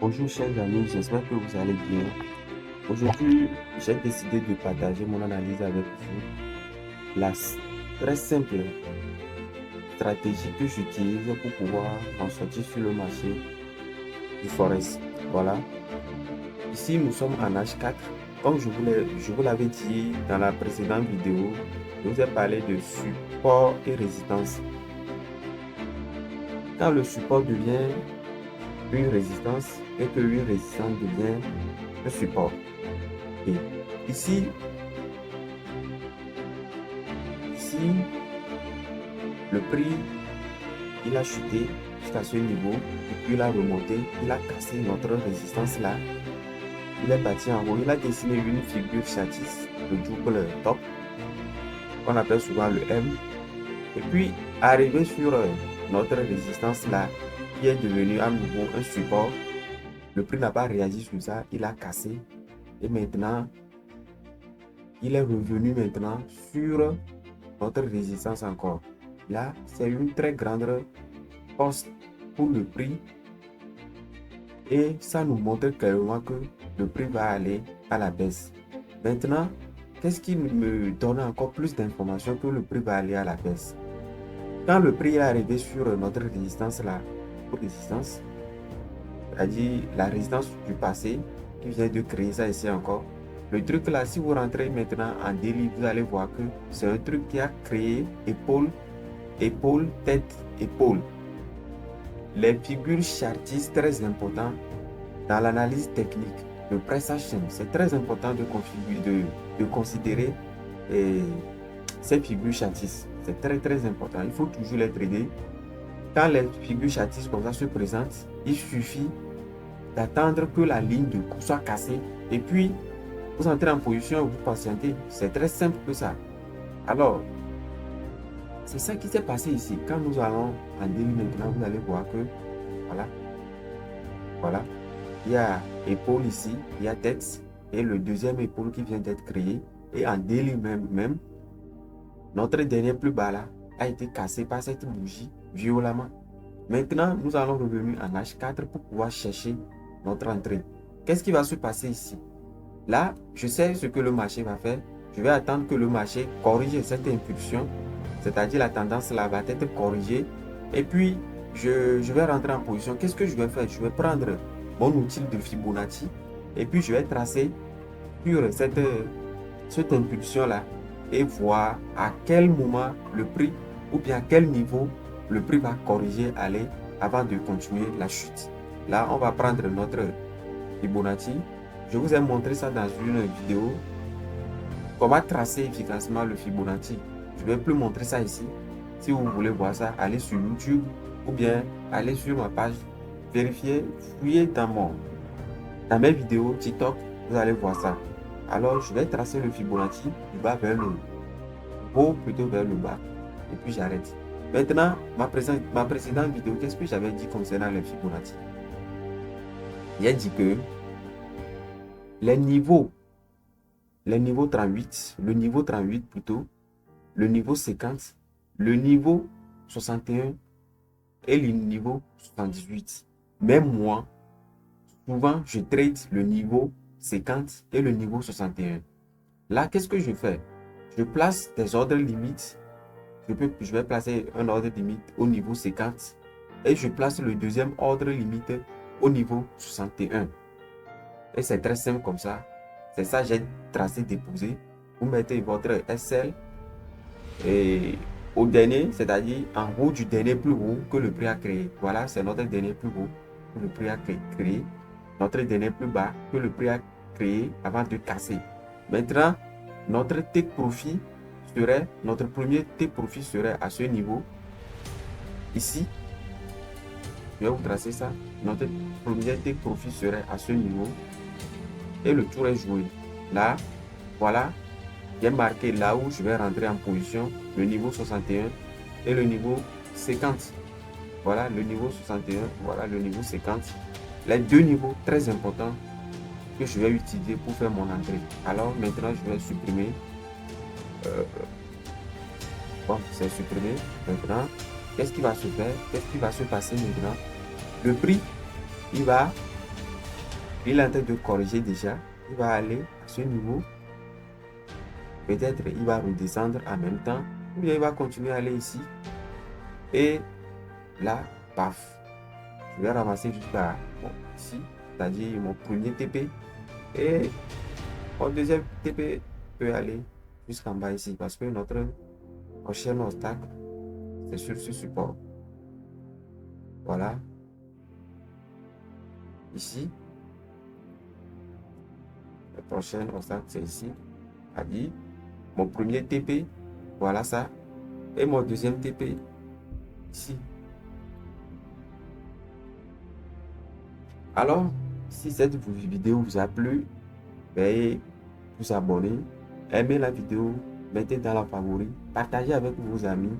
Bonjour chers amis, j'espère que vous allez bien. Aujourd'hui, j'ai décidé de partager mon analyse avec vous. La très simple stratégie que j'utilise pour pouvoir en sortir sur le marché du Forex. Voilà. Ici, nous sommes en H4. Comme je vous l'avais dit dans la précédente vidéo, je vous ai parlé de support et résistance. Quand le support devient une résistance et que une résistance devient un support. Et ici, si le prix il a chuté jusqu'à ce niveau, et puis il a remonté, il a cassé notre résistance là, il est parti en haut, il a dessiné une figure châtisse, le double top, qu'on appelle souvent le M, et puis arrivé sur notre résistance là, qui est devenu à nouveau un support, le prix n'a pas réagi sur ça, il a cassé, et maintenant, il est revenu maintenant sur notre résistance encore. Là, c'est une très grande force pour le prix et ça nous montre clairement que le prix va aller à la baisse. Maintenant, qu'est-ce qui me donne encore plus d'informations que le prix va aller à la baisse? Quand le prix est arrivé sur notre résistance là, résistance, c'est-à-dire la résistance du passé qui vient de créer ça ici encore, le truc là, si vous rentrez maintenant en délit, vous allez voir que c'est un truc qui a créé épaule, épaule, tête, épaule. Les figures chartistes très importantes dans l'analyse technique de price action. C'est très important de considérer ces figures chartistes. C'est très important. Il faut toujours les trader. Quand les figures chartistes comme ça se présentent, il suffit d'attendre que la ligne de coup soit cassée et puis vous entrez en position, vous patientez. C'est très simple que ça. Alors, c'est ça qui s'est passé ici. Quand nous allons en délit maintenant, vous allez voir que voilà, il y a épaule ici, il y a tête et le deuxième épaule qui vient d'être créé. Et en délit même, notre dernier plus bas là a été cassé par cette bougie violemment. Maintenant, nous allons revenir en H4 pour pouvoir chercher notre entrée. Qu'est-ce qui va se passer ici? Là, je sais ce que le marché va faire. Je vais attendre que le marché corrige cette impulsion, c'est-à-dire la tendance là va être corrigée. Et puis, je vais rentrer en position. Qu'est-ce que je vais faire? Je vais prendre mon outil de Fibonacci et puis je vais tracer sur cette impulsion là et voir à quel moment le prix ou bien à quel niveau le prix va corriger aller avant de continuer la chute. Là, on va prendre notre Fibonacci. Je vous ai montré ça dans une vidéo. Comment tracer efficacement le Fibonacci. Je ne vais plus montrer ça ici. Si vous voulez voir ça, allez sur YouTube ou bien allez sur ma page. Vérifiez, fouillez dans mes vidéos TikTok, vous allez voir ça. Alors, je vais tracer le Fibonacci du bas vers le haut, plutôt vers le bas. Et puis, j'arrête. Maintenant, ma précédente vidéo, qu'est-ce que j'avais dit concernant le Fibonacci? J'ai dit que les niveaux 38, le niveau 38 plutôt, le niveau 50, le niveau 61 et le niveau 78. Même moi, souvent, je trade le niveau 50 et le niveau 61. Là, qu'est-ce que je fais? Je place des ordres limites. Je vais placer un ordre limite au niveau 50 et je place le deuxième ordre limite au niveau 61. Et c'est très simple comme ça. C'est ça, j'ai tracé, déposé. Vous mettez votre SL et au dernier, c'est-à-dire en haut du dernier plus haut que le prix a créé. Voilà, c'est notre dernier plus haut que le prix a créé. Notre dernier plus bas que le prix a créé avant de casser. Maintenant, notre take profit serait, notre premier take profit serait à ce niveau. Ici, je vais vous tracer ça. Notre premier take profit serait à ce niveau. Et le tour est joué. Là, voilà, j'ai marqué là où je vais rentrer en position, le niveau 61 et le niveau 50. Voilà le niveau 61, voilà le niveau 50. Les deux niveaux très importants que je vais utiliser pour faire mon entrée. Alors maintenant, je vais supprimer. Bon, c'est supprimé. Maintenant, qu'est-ce qui va se faire? Qu'est-ce qui va se passer maintenant? Le prix, il va Il est en train de corriger déjà. Il va aller à ce niveau. Peut-être il va redescendre en même temps. Ou bien il va continuer à aller ici. Et là, paf. Je vais ramasser jusqu'à ici. C'est-à-dire mon premier TP. Et mon deuxième TP peut aller jusqu'en bas ici. Parce que notre prochain obstacle, c'est sur ce support. Voilà. Ici. Le prochain obstacle, c'est ici. C'est-à-dire mon premier TP. Voilà ça. Et mon deuxième TP ici. Alors, si cette vidéo vous a plu, veuillez vous abonner, aimez la vidéo, mettez dans la favori, partagez avec vos amis